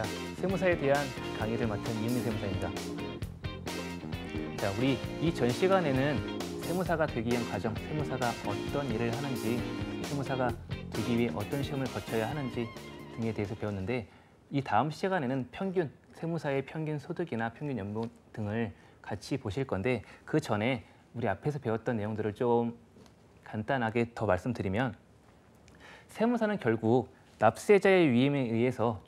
자, 세무사에 대한 강의를 맡은 이은미 세무사입니다. 자, 우리 이 전 시간에는 세무사가 되기 위한 과정, 세무사가 어떤 일을 하는지, 세무사가 되기 위해 어떤 시험을 거쳐야 하는지 등에 대해서 배웠는데, 이 다음 시간에는 평균, 세무사의 평균 소득이나 평균 연봉 등을 같이 보실 건데, 그 전에 우리 앞에서 배웠던 내용들을 좀 간단하게 더 말씀드리면, 세무사는 결국 납세자의 위임에 의해서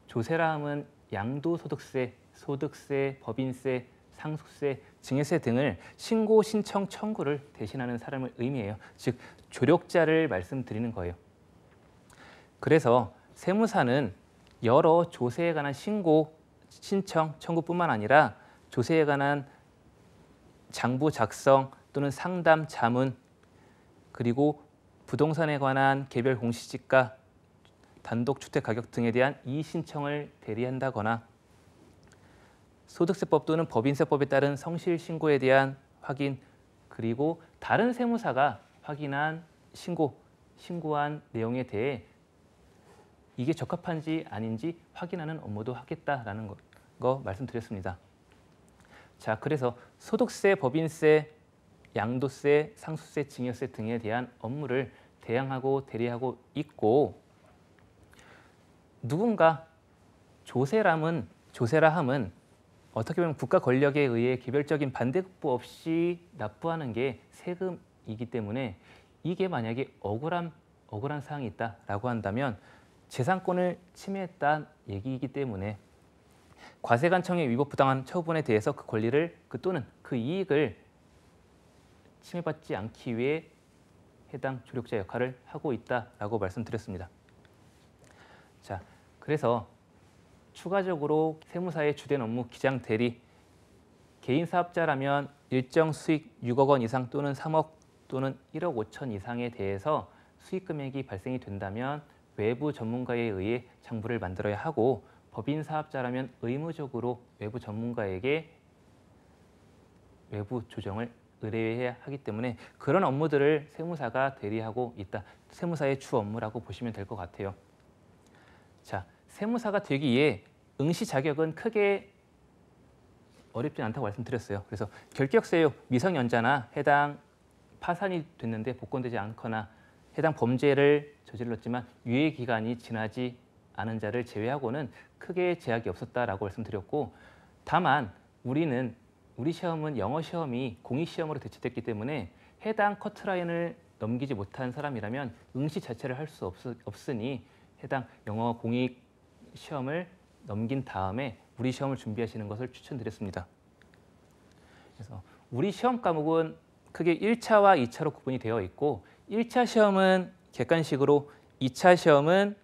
조세라 함은 양도소득세, 소득세, 법인세, 상속세, 증여세 등을 신고, 신청, 청구를 대신하는 사람을 의미해요. 즉, 조력자를 말씀드리는 거예요. 그래서 세무사는 여러 조세에 관한 신고, 신청, 청구뿐만 아니라 조세에 관한 장부 작성 또는 상담, 자문, 그리고 부동산에 관한 개별 공시지가, 단독주택 가격 등에 대한 이의 신청을 대리한다거나 소득세법 또는 법인세법에 따른 성실 신고에 대한 확인, 그리고 다른 세무사가 확인한 신고한 내용에 대해 이게 적합한지 아닌지 확인하는 업무도 하겠다라는 거 말씀드렸습니다. 자, 그래서 소득세, 법인세, 양도세, 상속세, 증여세 등에 대한 업무를 대항하고 대리하고 있고, 누군가 조세라 함은 어떻게 보면 국가 권력에 의해 개별적인 반대급부 없이 납부하는 게 세금이기 때문에, 이게 만약에 억울한 사항이 있다라고 한다면 재산권을 침해했다는 얘기이기 때문에 과세관청의 위법 부당한 처분에 대해서 그 권리를 또는 그 이익을 침해받지 않기 위해 해당 조력자 역할을 하고 있다라고 말씀드렸습니다. 자, 그래서 추가적으로 세무사의 주된 업무 기장 대리, 개인 사업자라면 일정 수익 6억 원 이상 또는 3억 또는 1억 5천 이상에 대해서 수익 금액이 발생이 된다면 외부 전문가에 의해 장부를 만들어야 하고, 법인 사업자라면 의무적으로 외부 전문가에게 외부 조정을 의뢰해야 하기 때문에 그런 업무들을 세무사가 대리하고 있다. 세무사의 주 업무라고 보시면 될 것 같아요. 자, 세무사가 되기 위해 응시 자격은 크게 어렵지 않다고 말씀드렸어요. 그래서 결격사유 미성년자나 해당 파산이 됐는데 복권되지 않거나 해당 범죄를 저질렀지만 유예 기간이 지나지 않은 자를 제외하고는 크게 제약이 없었다라고 말씀드렸고, 다만 우리 시험은 영어 시험이 공익 시험으로 대체됐기 때문에 해당 커트라인을 넘기지 못한 사람이라면 응시 자체를 할 수 없으니 해당 영어 공익 시험을 넘긴 다음에 우리 시험을 준비하시는 것을 추천드렸습니다. 그래서 우리 시험 과목은 크게 1차와 2차로 구분이 되어 있고, 1차 시험은 객관식으로, 2차 시험은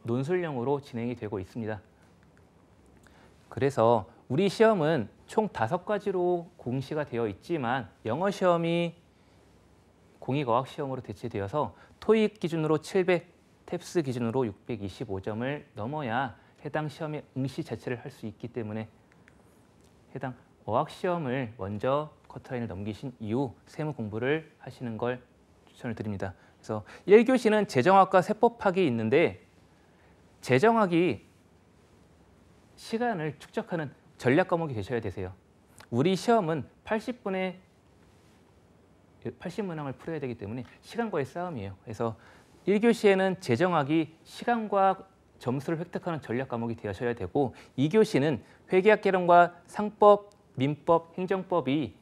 논술형으로 진행이 되고 있습니다. 그래서 우리 시험은 총 5가지로 공시가 되어 있지만 영어 시험이 공익어학 시험으로 대체되어서 토익 기준으로 700, 탭스 기준으로 625점을 넘어야 해당 시험의 응시 자체를 할 수 있기 때문에 해당 어학 시험을 먼저 커트라인을 넘기신 이후 세무 공부를 하시는 걸 추천을 드립니다. 그래서 1교시는 재정학과 세법학이 있는데, 재정학이 시간을 축적하는 전략 과목이 되셔야 되세요. 우리 시험은 80문항을 풀어야 되기 때문에 시간과의 싸움이에요. 그래서 1교시에는 재정학이 시간과 점수를 획득하는 전략 과목이 되셔야 되고, 2교시는 회계학 개론과 상법, 민법, 행정법이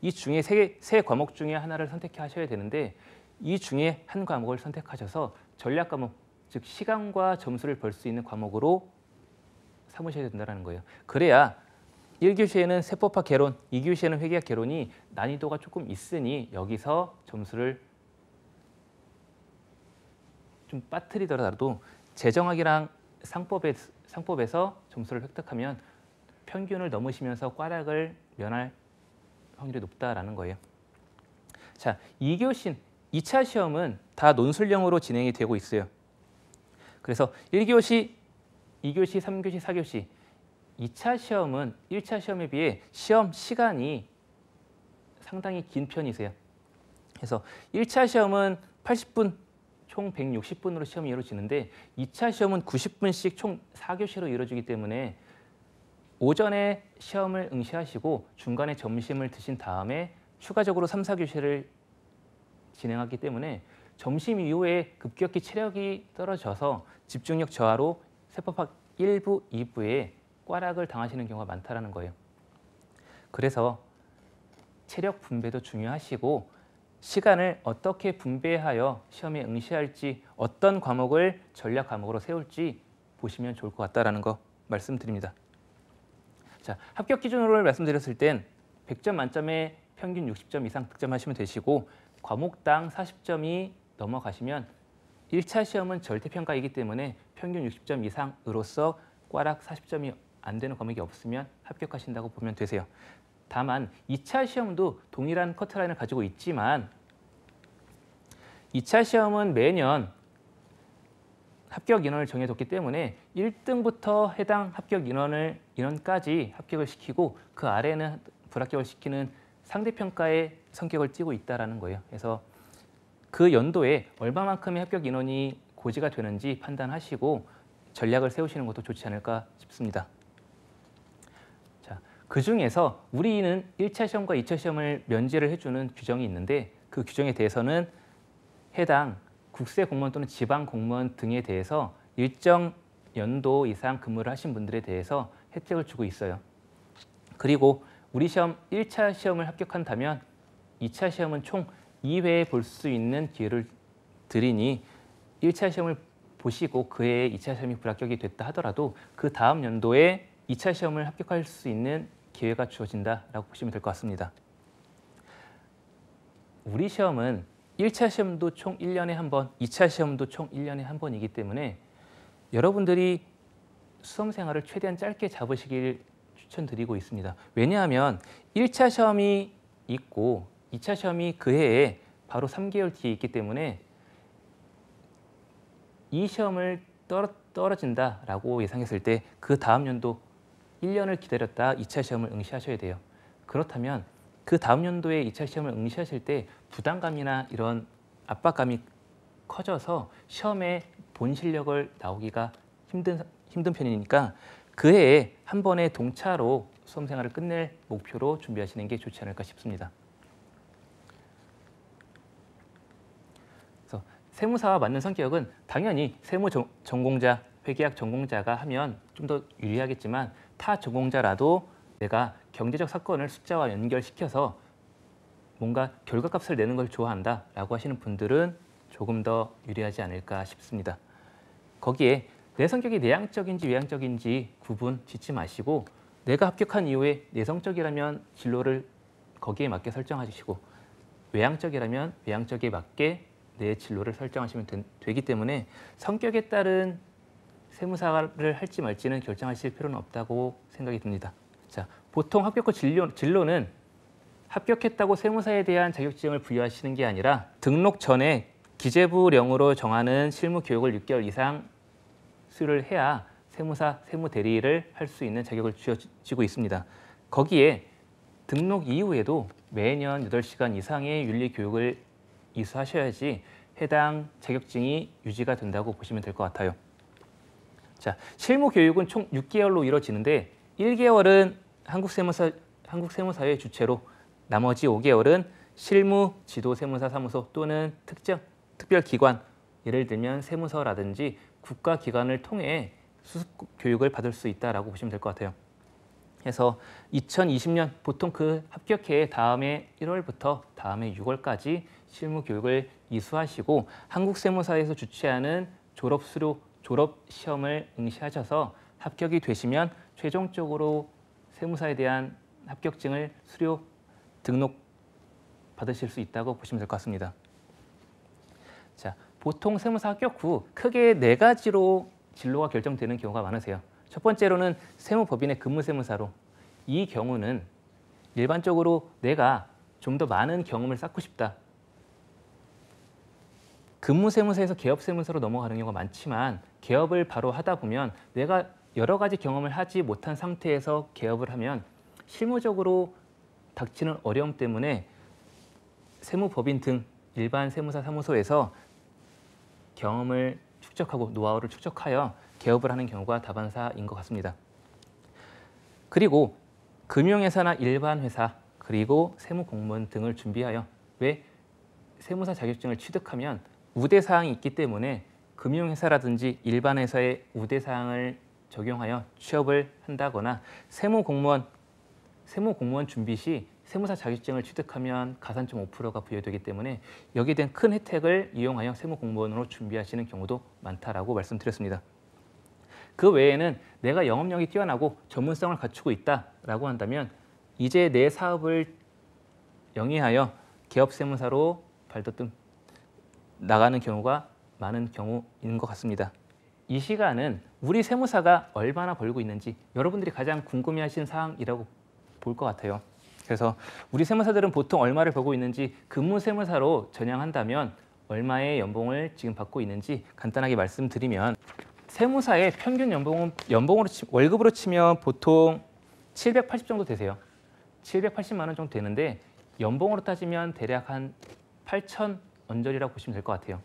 이 중에 세 과목 중에 하나를 선택하셔야 되는데, 이 중에 한 과목을 선택하셔서 전략 과목, 즉 시간과 점수를 벌 수 있는 과목으로 삼으셔야 된다는 거예요. 그래야 1교시에는 세법학 개론, 2교시에는 회계학 개론이 난이도가 조금 있으니 여기서 점수를 좀 빠뜨리더라도 재정학이랑 상법에서 점수를 획득하면 평균을 넘으시면서 꽈락을 면할 확률이 높다라는 거예요. 자, 2차 시험은 다 논술형으로 진행이 되고 있어요. 그래서 1교시, 2교시, 3교시, 4교시 2차 시험은 1차 시험에 비해 시험 시간이 상당히 긴 편이세요. 그래서 1차 시험은 80분 총 160분으로 시험이 이루어지는데 2차 시험은 90분씩 총 4교시로 이루어지기 때문에 오전에 시험을 응시하시고 중간에 점심을 드신 다음에 추가적으로 3, 4교시를 진행하기 때문에 점심 이후에 급격히 체력이 떨어져서 집중력 저하로 세법학 1부, 2부에 꽈락을 당하시는 경우가 많다는 거예요. 그래서 체력 분배도 중요하시고 시간을 어떻게 분배하여 시험에 응시할지 어떤 과목을 전략 과목으로 세울지 보시면 좋을 것 같다는 거 말씀드립니다. 자, 합격 기준으로 말씀드렸을 땐 100점 만점에 평균 60점 이상 득점하시면 되시고 과목당 40점이 넘어가시면 1차 시험은 절대평가이기 때문에 평균 60점 이상으로서 꽈락 40점이 안 되는 과목이 없으면 합격하신다고 보면 되세요. 다만 2차 시험도 동일한 커트라인을 가지고 있지만 2차 시험은 매년 합격 인원을 정해뒀기 때문에 1등부터 해당 합격 인원까지 합격을 시키고 그 아래는 불합격을 시키는 상대평가의 성격을 띠고 있다는 거예요. 그래서 그 연도에 얼마만큼의 합격 인원이 고지가 되는지 판단하시고 전략을 세우시는 것도 좋지 않을까 싶습니다. 자, 그중에서 우리는 1차 시험과 2차 시험을 면제를 해주는 규정이 있는데 그 규정에 대해서는 해당 국세 공무원 또는 지방 공무원 등에 대해서 일정 연도 이상 근무를 하신 분들에 대해서 혜택을 주고 있어요. 그리고 우리 시험 1차 시험을 합격한다면 2차 시험은 총 2회 볼 수 있는 기회를 드리니 1차 시험을 보시고 그 해에 2차 시험이 불합격이 됐다 하더라도 그 다음 연도에 2차 시험을 합격할 수 있는 기회가 주어진다라고 보시면 될 것 같습니다. 우리 시험은 1차 시험도 총 1년에 한 번, 2차 시험도 총 1년에 한 번이기 때문에 여러분들이 수험 생활을 최대한 짧게 잡으시길 추천드리고 있습니다. 왜냐하면 1차 시험이 있고 2차 시험이 그 해에 바로 3개월 뒤에 있기 때문에 이 시험을 떨어진다라고 예상했을 때 그 다음 연도 1년을 기다렸다 2차 시험을 응시하셔야 돼요. 그렇다면 그 다음 연도에 2차 시험을 응시하실 때 부담감이나 이런 압박감이 커져서 시험에 본 실력을 나오기가 힘든 편이니까 그 해에 한 번에 동차로 수험 생활을 끝낼 목표로 준비하시는 게 좋지 않을까 싶습니다. 그래서 세무사와 맞는 성격은 당연히 세무 전공자, 회계학 전공자가 하면 좀 더 유리하겠지만 타 전공자라도 내가 경제적 사건을 숫자와 연결시켜서 뭔가 결과값을 내는 걸 좋아한다라고 하시는 분들은 조금 더 유리하지 않을까 싶습니다. 거기에 내 성격이 내향적인지 외향적인지 구분 짓지 마시고 내가 합격한 이후에 내성적이라면 진로를 거기에 맞게 설정하시고 외향적이라면 외향적에 맞게 내 진로를 설정하시면 되기 때문에 성격에 따른 세무사를 할지 말지는 결정하실 필요는 없다고 생각이 듭니다. 자, 보통 합격 후 진로는 합격했다고 세무사에 대한 자격증을 부여하시는 게 아니라 등록 전에 기재부령으로 정하는 실무 교육을 6개월 이상 수료를 해야 세무사, 세무대리를 할 수 있는 자격을 주어지고 있습니다. 거기에 등록 이후에도 매년 8시간 이상의 윤리교육을 이수하셔야지 해당 자격증이 유지가 된다고 보시면 될 것 같아요. 자, 실무교육은 총 6개월로 이루어지는데 1개월은 한국세무사회 주최로 나머지 5개월은 실무지도세무사사무소 또는 특별기관, 예를 들면 세무서라든지 국가기관을 통해 수습교육을 받을 수 있다고 보시면 될 것 같아요. 그래서 2020년 보통 그 합격해 다음해 1월부터 다음해 6월까지 실무교육을 이수하시고 한국세무사에서 주최하는 졸업시험을 응시하셔서 합격이 되시면 최종적으로 세무사에 대한 합격증을 수료 등록 받으실 수 있다고 보시면 될 것 같습니다. 자, 보통 세무사 합격 후 크게 4가지로 진로가 결정되는 경우가 많으세요. 첫 번째로는 세무법인의 근무세무사로. 이 경우는 일반적으로 내가 좀 더 많은 경험을 쌓고 싶다. 근무세무사에서 개업세무사로 넘어가는 경우가 많지만 개업을 바로 하다 보면 내가 여러 가지 경험을 하지 못한 상태에서 개업을 하면 실무적으로 닥치는 어려움 때문에 세무법인 등 일반 세무사 사무소에서 경험을 축적하고 노하우를 축적하여 개업을 하는 경우가 다반사인 것 같습니다. 그리고 금융회사나 일반 회사 그리고 세무공무원 등을 준비하여 왜 세무사 자격증을 취득하면 우대사항이 있기 때문에 금융회사라든지 일반 회사의 우대사항을 적용하여 취업을 한다거나 세무공무원 준비 시 세무사 자격증을 취득하면 가산점 5%가 부여되기 때문에 여기에 대한 큰 혜택을 이용하여 세무공무원으로 준비하시는 경우도 많다라고 말씀드렸습니다. 그 외에는 내가 영업력이 뛰어나고 전문성을 갖추고 있다라고 한다면 이제 내 사업을 영위하여 개업세무사로 발돋움 나가는 경우가 많은 경우인 것 같습니다. 이 시간은 우리 세무사가 얼마나 벌고 있는지 여러분들이 가장 궁금해하시는 사항이라고 볼 것 같아요. 그래서 우리 세무사들은 보통 얼마를 벌고 있는지 근무세무사로 전향한다면 얼마의 연봉을 지금 받고 있는지 간단하게 말씀드리면 세무사의 평균 연봉은 월급으로 치면 보통 780 정도 되세요. 780만 원 정도 되는데 연봉으로 따지면 대략 한 8천 언저리라고 보시면 될 것 같아요.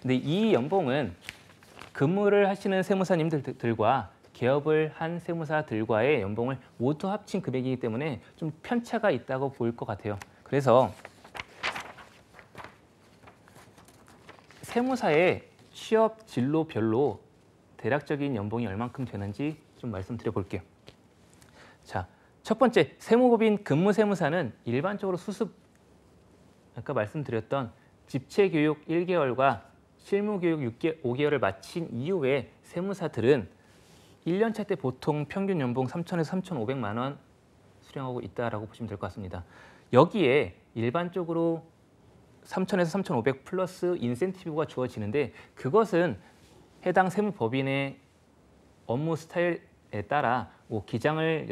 근데 이 연봉은 근무를 하시는 세무사님들과 개업을 한 세무사들과의 연봉을 모두 합친 금액이기 때문에 좀 편차가 있다고 보일 것 같아요. 그래서 세무사의 취업 진로별로 대략적인 연봉이 얼만큼 되는지 좀 말씀드려 볼게요. 자, 첫 번째, 세무법인 근무세무사는 일반적으로 수습, 아까 말씀드렸던 집체교육 1개월과 실무교육 5개월을 마친 이후에 세무사들은 1년차 때 보통 평균 연봉 3,000에서 3,500만 원 수령하고 있다라고 보시면 될 것 같습니다. 여기에 일반적으로 3,000에서 3,500 플러스 인센티브가 주어지는데 그것은 해당 세무법인의 업무 스타일에 따라 뭐 기장을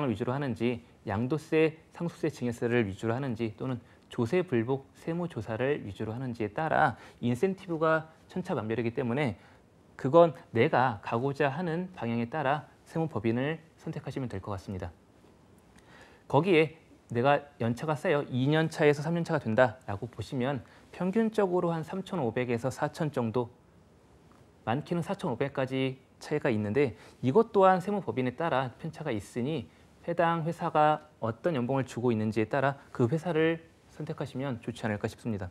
위주로 하는지 양도세, 상속세, 증여세를 위주로 하는지 또는 조세 불복 세무조사를 위주로 하는지에 따라 인센티브가 천차만별이기 때문에 그건 내가 가고자 하는 방향에 따라 세무법인을 선택하시면 될 것 같습니다. 거기에 내가 연차가 쌓여 2년 차에서 3년 차가 된다라고 보시면 평균적으로 한 3,500에서 4,000 정도, 많게는 4,500까지 차이가 있는데 이것 또한 세무법인에 따라 편차가 있으니 해당 회사가 어떤 연봉을 주고 있는지에 따라 그 회사를 선택하시면 좋지 않을까 싶습니다.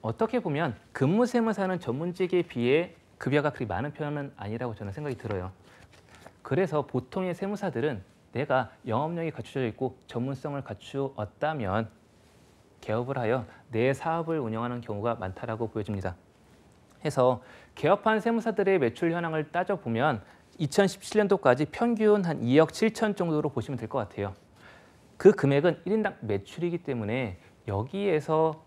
어떻게 보면 근무세무사는 전문직에 비해 급여가 그리 많은 편은 아니라고 저는 생각이 들어요. 그래서 보통의 세무사들은 내가 영업력이 갖춰져 있고 전문성을 갖추었다면 개업을 하여 내 사업을 운영하는 경우가 많다라고 보여집니다. 해서 개업한 세무사들의 매출 현황을 따져보면 2017년도까지 평균 한 2억 7천 정도로 보시면 될 것 같아요. 그 금액은 1인당 매출이기 때문에 여기에서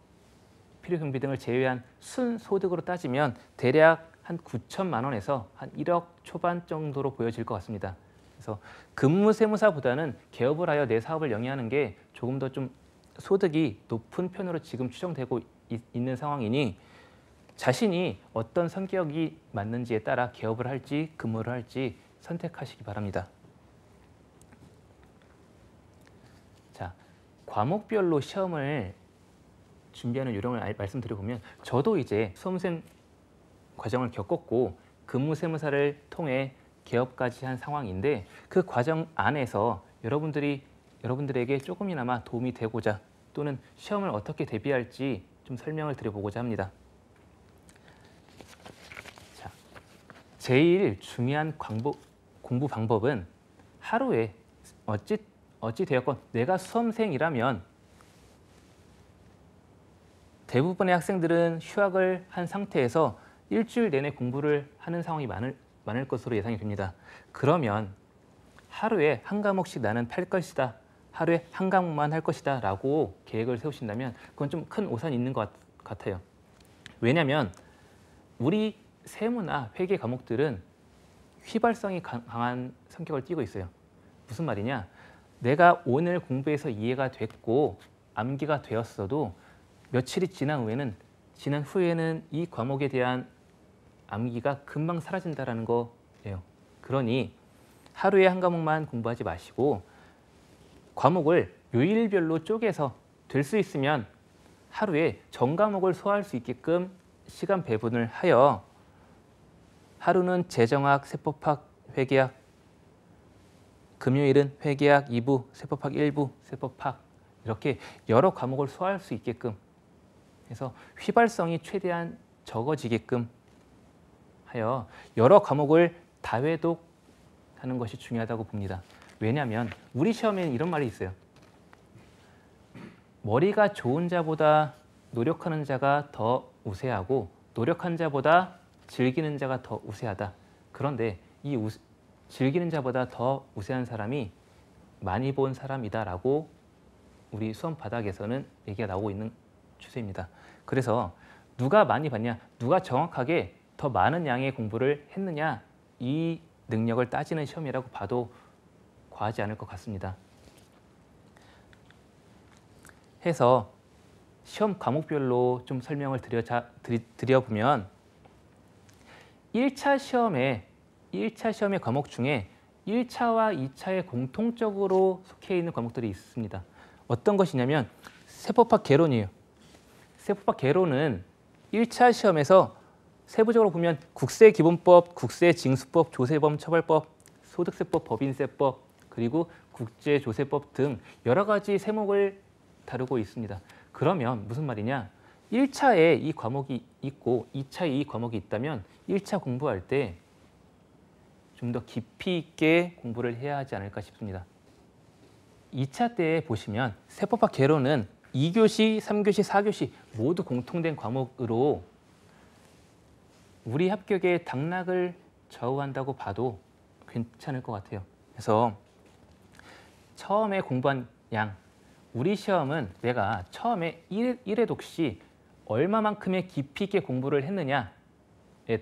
필요경비 등을 제외한 순소득으로 따지면 대략 한 9천만 원에서 한 1억 초반 정도로 보여질 것 같습니다. 그래서 근무세무사보다는 개업을 하여 내 사업을 영위하는 게 조금 더 좀 소득이 높은 편으로 지금 추정되고 있는 상황이니 자신이 어떤 성격이 맞는지에 따라 개업을 할지 근무를 할지 선택하시기 바랍니다. 자, 과목별로 시험을 준비하는 요령을 말씀드려보면 저도 이제 수험생 과정을 겪었고 근무세무사를 통해 개업까지 한 상황인데 그 과정 안에서 여러분들에게 조금이나마 도움이 되고자 또는 시험을 어떻게 대비할지 좀 설명을 드려보고자 합니다. 자, 제일 중요한 공부 방법은 하루에 어찌 되었건 내가 수험생이라면 대부분의 학생들은 휴학을 한 상태에서 일주일 내내 공부를 하는 상황이 많을 것으로 예상이 됩니다. 그러면 하루에 한 과목씩 나는 펼 것이다, 하루에 한 과목만 할 것이다 라고 계획을 세우신다면 그건 좀 큰 오산이 있는 것 같아요. 왜냐하면 우리 세무나 회계 과목들은 휘발성이 강한 성격을 띠고 있어요. 무슨 말이냐? 내가 오늘 공부해서 이해가 됐고 암기가 되었어도 며칠이 지난 후에는 이 과목에 대한 암기가 금방 사라진다는 거예요. 그러니 하루에 한 과목만 공부하지 마시고 과목을 요일별로 쪼개서 될 수 있으면 하루에 전 과목을 소화할 수 있게끔 시간 배분을 하여 하루는 재정학, 세법학, 회계학, 금요일은 회계학 2부, 세법학 1부, 세법학 이렇게 여러 과목을 소화할 수 있게끔 해서 휘발성이 최대한 적어지게끔 하여 여러 과목을 다회독하는 것이 중요하다고 봅니다. 왜냐하면 우리 시험에는 이런 말이 있어요. 머리가 좋은 자보다 노력하는 자가 더 우세하고 노력한 자보다 즐기는 자가 더 우세하다. 그런데 이 즐기는 자보다 더 우세한 사람이 많이 본 사람이다라고 우리 수험 바닥에서는 얘기가 나오고 있는 추세입니다. 그래서 누가 많이 봤냐, 누가 정확하게 더 많은 양의 공부를 했느냐 이 능력을 따지는 시험이라고 봐도 과하지 않을 것 같습니다. 해서 시험 과목별로 좀 설명을 드려보면 1차 시험의 과목 중에 1차와 2차에 공통적으로 속해 있는 과목들이 있습니다. 어떤 것이냐면 세법학 개론이에요. 세법학 개론은 1차 시험에서 세부적으로 보면 국세기본법, 국세징수법, 조세범 처벌법, 소득세법, 법인세법, 그리고 국제조세법 등 여러 가지 세목을 다루고 있습니다. 그러면 무슨 말이냐? 1차에 이 과목이 있고 2차에 이 과목이 있다면 1차 공부할 때 좀 더 깊이 있게 공부를 해야 하지 않을까 싶습니다. 2차 때 보시면 세법학 개론은 2교시, 3교시, 4교시 모두 공통된 과목으로 우리 합격의 당락을 좌우한다고 봐도 괜찮을 것 같아요. 그래서 처음에 공부한 양, 우리 시험은 내가 처음에 1회 독시 얼마만큼의 깊이 있게 공부를 했느냐에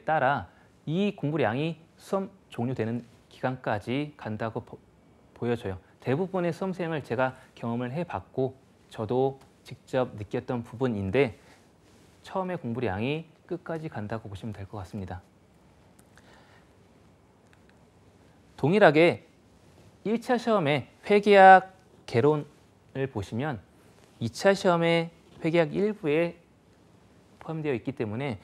따라 이 공부량이 수험 종료되는 기간까지 간다고 보여져요. 대부분의 수험생을 제가 경험을 해봤고 저도 직접 느꼈던 부분인데 처음에 공부량이 끝까지 간다고 보시면 될 것 같습니다. 동일하게 1차 시험에 회계학 개론을 보시면 2차 시험에 회계학 일부에 포함되어 있기 때문에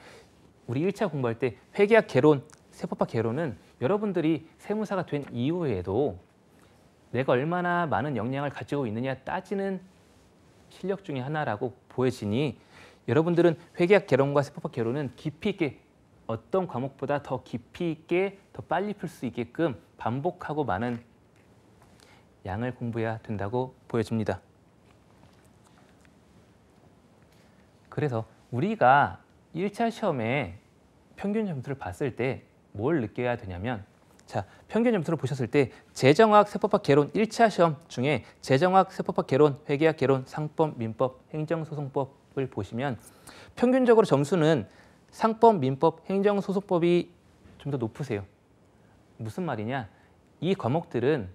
우리 1차 공부할 때 회계학 개론, 세법학 개론은 여러분들이 세무사가 된 이후에도 내가 얼마나 많은 역량을 가지고 있느냐 따지는 실력 중에 하나라고 보여지니 여러분들은 회계학 개론과 세법학 개론은 깊이 있게 어떤 과목보다 더 깊이 있게 더 빨리 풀 수 있게끔 반복하고 많은 양을 공부해야 된다고 보여집니다. 그래서 우리가 1차 시험에 평균 점수를 봤을 때 뭘 느껴야 되냐면 자, 평균 점수를 보셨을 때 재정학, 세법학 개론 1차 시험 중에 재정학, 세법학 개론, 회계학 개론, 상법, 민법, 행정소송법을 보시면 평균적으로 점수는 상법, 민법, 행정소송법이 좀 더 높으세요. 무슨 말이냐? 이 과목들은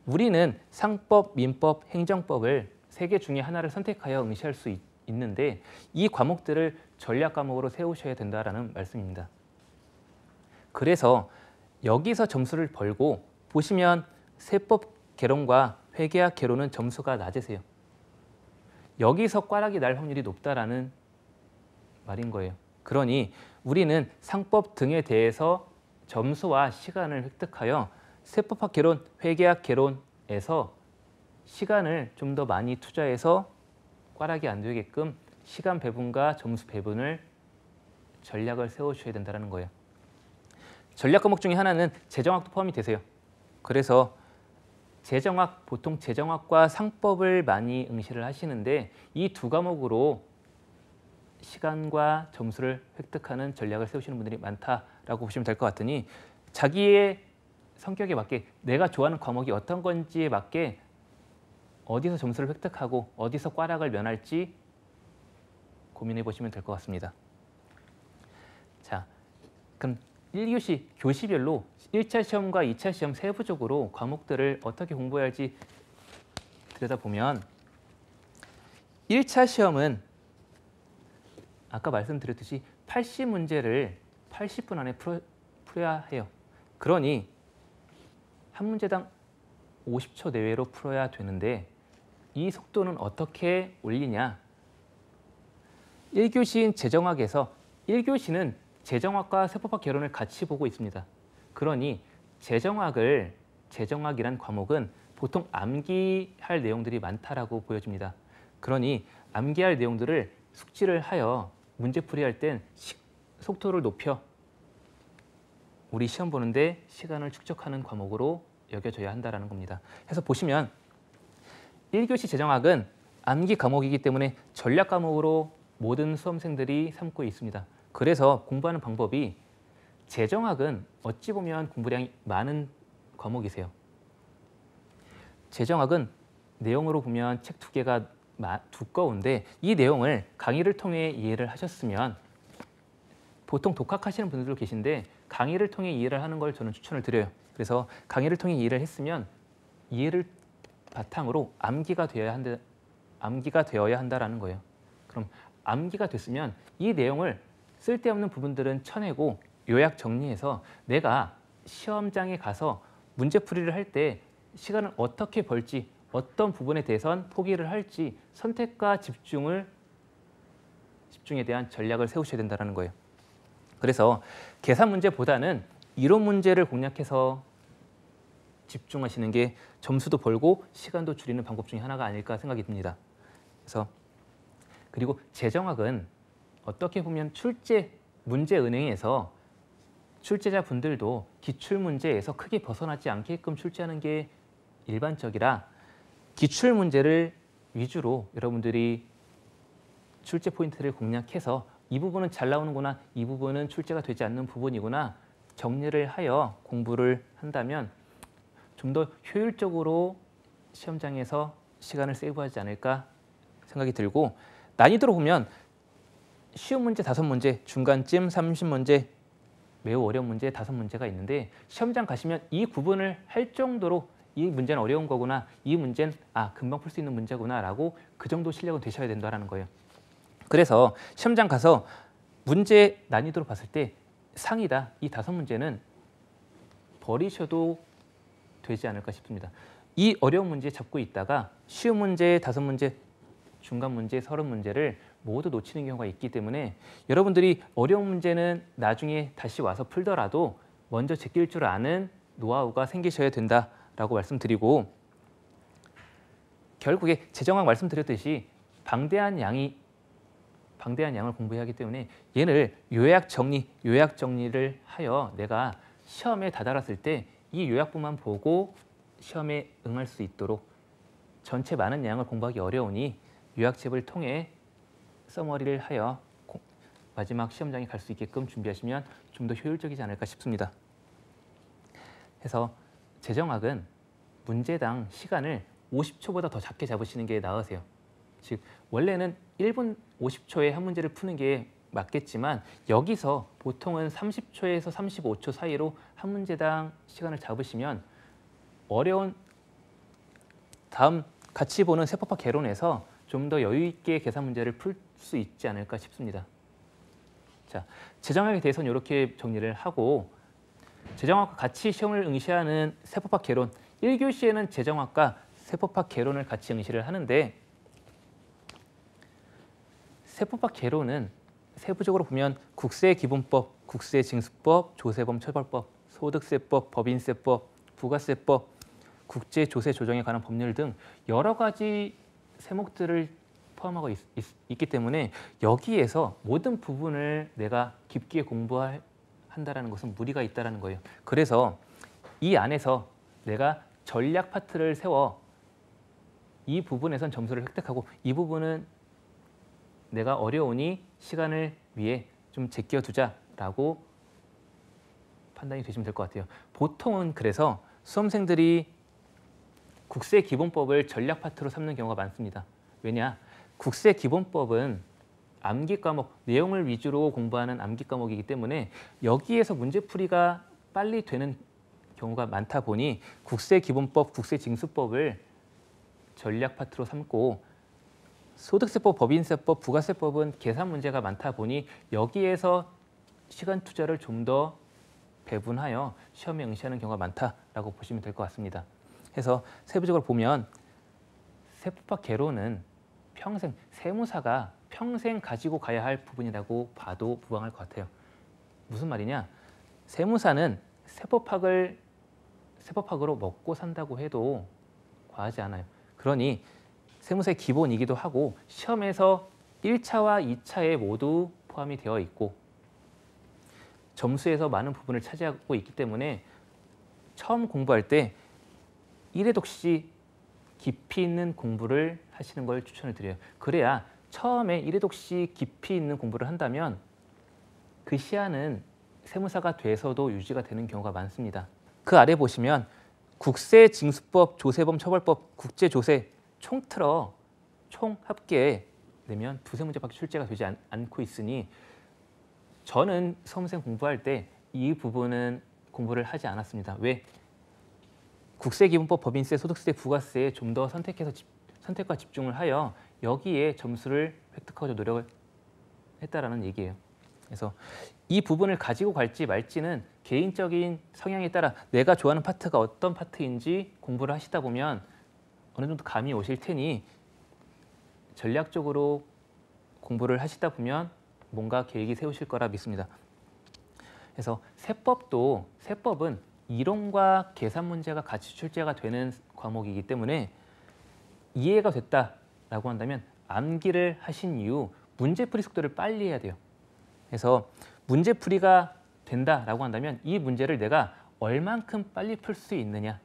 우리는 상법, 민법, 행정법을 3개 중에 하나를 선택하여 응시할 수 있는데 이 과목들을 전략 과목으로 세우셔야 된다는 말씀입니다. 그래서 여기서 점수를 벌고 보시면 세법 개론과 회계학 개론은 점수가 낮으세요. 여기서 꽈락이 날 확률이 높다라는 말인 거예요. 그러니 우리는 상법 등에 대해서 점수와 시간을 획득하여 세법학 개론, 회계학 개론에서 시간을 좀 더 많이 투자해서 꽈락이 안 되게끔 시간 배분과 점수 배분을 전략을 세워주셔야 된다는 거예요. 전략 과목 중에 하나는 재정학도 포함이 되세요. 그래서 재정학, 보통 재정학과 상법을 많이 응시를 하시는데 이 두 과목으로 시간과 점수를 획득하는 전략을 세우시는 분들이 많다라고 보시면 될 것 같으니 자기의 성격에 맞게 내가 좋아하는 과목이 어떤 건지에 맞게 어디서 점수를 획득하고 어디서 꽈락을 면할지 고민해 보시면 될 것 같습니다. 자, 그럼 1교시 교시별로 1차 시험과 2차 시험 세부적으로 과목들을 어떻게 공부해야 할지 들여다보면 1차 시험은 아까 말씀드렸듯이 80문제를 80분 안에 풀어야 해요. 그러니 한 문제당 50초 내외로 풀어야 되는데 이 속도는 어떻게 올리냐? 1교시인 재정학에서 1교시는 재정학과 세포학 개론을 같이 보고 있습니다. 그러니 재정학이란 과목은 보통 암기할 내용들이 많다라고 보여집니다. 그러니 암기할 내용들을 숙지를 하여 문제풀이할 땐 속도를 높여 우리 시험 보는데 시간을 축적하는 과목으로 여겨져야 한다는 겁니다. 그래서 보시면 1교시 재정학은 암기 과목이기 때문에 전략 과목으로 모든 수험생들이 삼고 있습니다. 그래서 공부하는 방법이 재정학은 어찌 보면 공부량이 많은 과목이세요. 재정학은 내용으로 보면 책 2개가 두꺼운데 이 내용을 강의를 통해 이해를 하셨으면 보통 독학하시는 분들도 계신데 강의를 통해 이해를 하는 걸 저는 추천을 드려요. 그래서 강의를 통해 이해를 했으면 이해를 바탕으로 암기가 되어야 한다라는 거예요. 그럼 암기가 됐으면 이 내용을 쓸데없는 부분들은 쳐내고 요약 정리해서 내가 시험장에 가서 문제풀이를 할 때 시간을 어떻게 벌지, 어떤 부분에 대해선 포기를 할지 선택과 집중에 대한 전략을 세우셔야 된다는 거예요. 그래서 계산 문제보다는 이론 문제를 공략해서 집중하시는 게 점수도 벌고 시간도 줄이는 방법 중에 하나가 아닐까 생각이 듭니다. 그리고 재정학은 어떻게 보면 출제 문제 은행에서 출제자분들도 기출문제에서 크게 벗어나지 않게끔 출제하는 게 일반적이라 기출문제를 위주로 여러분들이 출제 포인트를 공략해서 이 부분은 잘 나오는구나, 이 부분은 출제가 되지 않는 부분이구나 정리를 하여 공부를 한다면 좀 더 효율적으로 시험장에서 시간을 세이브하지 않을까 생각이 들고, 난이도로 보면 쉬운 문제 5문제, 중간쯤 30문제, 매우 어려운 문제 5문제가 있는데 시험장 가시면 이 구분을 할 정도로 이 문제는 어려운 거구나, 이 문제는 금방 풀 수 있는 문제구나 라고 그 정도 실력은 되셔야 된다는 거예요. 그래서 시험장 가서 문제 난이도로 봤을 때 상이다, 이 5문제는 버리셔도 되지 않을까 싶습니다. 이 어려운 문제 잡고 있다가 쉬운 문제 5문제, 중간 문제 30문제를 모두 놓치는 경우가 있기 때문에 여러분들이 어려운 문제는 나중에 다시 와서 풀더라도 먼저 제낄 줄 아는 노하우가 생기셔야 된다라고 말씀드리고, 결국에 재정학 말씀드렸듯이 방대한 양을 공부해야 하기 때문에 얘를 요약 정리를 하여 내가 시험에 다다랐을 때 이 요약부만 보고 시험에 응할 수 있도록, 전체 많은 양을 공부하기 어려우니 요약집을 통해 서머리를 하여 마지막 시험장에 갈 수 있게끔 준비하시면 좀 더 효율적이지 않을까 싶습니다. 그래서 재정학은 문제당 시간을 50초보다 더 작게 잡으시는 게 나으세요. 즉 원래는 1분 50초에 한 문제를 푸는 게 맞겠지만 여기서 보통은 30초에서 35초 사이로 한 문제당 시간을 잡으시면 어려운 다음 같이 보는 세포학 개론에서 좀 더 여유 있게 계산 문제를 풀 수 있지 않을까 싶습니다. 자, 재정학에 대해서는 이렇게 정리를 하고, 재정학과 같이 시험을 응시하는 세포학 개론 1교시에는 재정학과 세포학 개론을 같이 응시를 하는데, 세포학 개론은 세부적으로 보면 국세기본법, 국세징수법, 조세범 처벌법, 소득세법, 법인세법, 부가세법, 국제조세 조정에 관한 법률 등 여러 가지 세목들을 포함하고 있기 때문에 여기에서 모든 부분을 내가 깊게 공부한다는 것은 무리가 있다는 거예요. 그래서 이 안에서 내가 전략 파트를 세워 이 부분에선 점수를 획득하고 이 부분은 내가 어려우니 시간을 위해 좀 제껴두자라고 판단이 되시면 될 것 같아요. 보통은 그래서 수험생들이 국세기본법을 전략 파트로 삼는 경우가 많습니다. 왜냐? 국세기본법은 암기 과목, 내용을 위주로 공부하는 암기 과목이기 때문에 여기에서 문제풀이가 빨리 되는 경우가 많다 보니 국세기본법, 국세징수법을 전략 파트로 삼고, 소득세법, 법인세법, 부가세법은 계산 문제가 많다 보니 여기에서 시간 투자를 좀 더 배분하여 시험에 응시하는 경우가 많다라고 보시면 될 것 같습니다. 그래서 세부적으로 보면 세포학 개론은 세무사가 평생 가지고 가야 할 부분이라고 봐도 무방할 것 같아요. 무슨 말이냐? 세무사는 세법학으로 먹고 산다고 해도 과하지 않아요. 그러니 세무사의 기본이기도 하고 시험에서 1차와 2차에 모두 포함이 되어 있고 점수에서 많은 부분을 차지하고 있기 때문에 처음 공부할 때 1회 독시 깊이 있는 공부를 하시는 걸 추천을 드려요. 그래야 처음에 1회 독시 깊이 있는 공부를 한다면 그 시야는 세무사가 돼서도 유지가 되는 경우가 많습니다. 그 아래 보시면 국세징수법, 조세범 처벌법, 국제조세 총틀어 총 합계 내면 두세 문제밖에 출제가 되지 않고 있으니 저는 수험생 공부할 때 이 부분은 공부를 하지 않았습니다. 왜? 국세기본법, 법인세, 소득세, 부가세에 좀 더 선택과 집중을 하여 여기에 점수를 획득하고자 노력을 했다라는 얘기예요. 그래서 이 부분을 가지고 갈지 말지는 개인적인 성향에 따라 내가 좋아하는 파트가 어떤 파트인지 공부를 하시다 보면 어느 정도 감이 오실 테니 전략적으로 공부를 하시다 보면 뭔가 계획이 세우실 거라 믿습니다. 그래서 세법은 이론과 계산 문제가 같이 출제가 되는 과목이기 때문에 이해가 됐다라고 한다면 암기를 하신 이후 문제풀이 속도를 빨리 해야 돼요. 그래서 문제풀이가 된다라고 한다면 이 문제를 내가 얼만큼 빨리 풀 수 있느냐,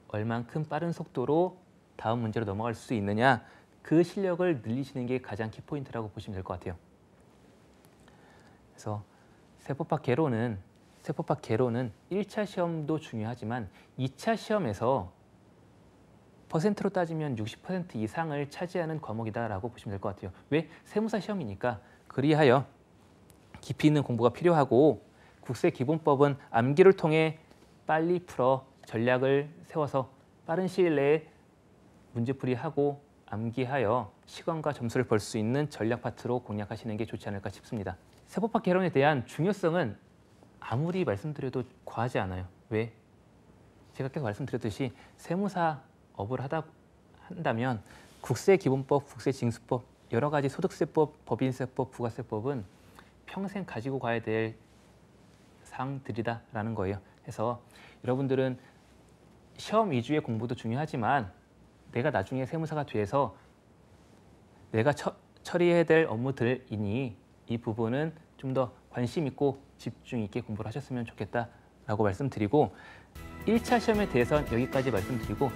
얼만큼 빠른 속도로 다음 문제로 넘어갈 수 있느냐, 그 실력을 늘리시는 게 가장 키포인트라고 보시면 될 것 같아요. 그래서 세법학 개론은 1차 시험도 중요하지만 2차 시험에서 퍼센트로 따지면 60% 이상을 차지하는 과목이다라고 보시면 될 것 같아요. 왜? 세무사 시험이니까. 그리하여 깊이 있는 공부가 필요하고 국세기본법은 암기를 통해 빨리 풀어 전략을 세워서 빠른 시일 내에 문제풀이하고 암기하여 시간과 점수를 벌 수 있는 전략 파트로 공략하시는 게 좋지 않을까 싶습니다. 세법학 개론에 대한 중요성은 아무리 말씀드려도 과하지 않아요. 왜? 제가 계속 말씀드렸듯이 세무사업을 한다면 국세기본법, 국세징수법, 여러 가지 소득세법, 법인세법, 부가세법은 평생 가지고 가야 될 사항들이다라는 거예요. 그래서 여러분들은 시험 위주의 공부도 중요하지만 내가 나중에 세무사가 돼서 내가 처리해야 될 업무들이니 이 부분은 좀 더 관심 있고 집중 있게 공부를 하셨으면 좋겠다라고 말씀드리고 1차 시험에 대해서는 여기까지 말씀드리고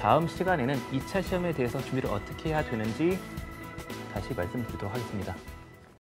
다음 시간에는 2차 시험에 대해서 준비를 어떻게 해야 되는지 다시 말씀드리도록 하겠습니다.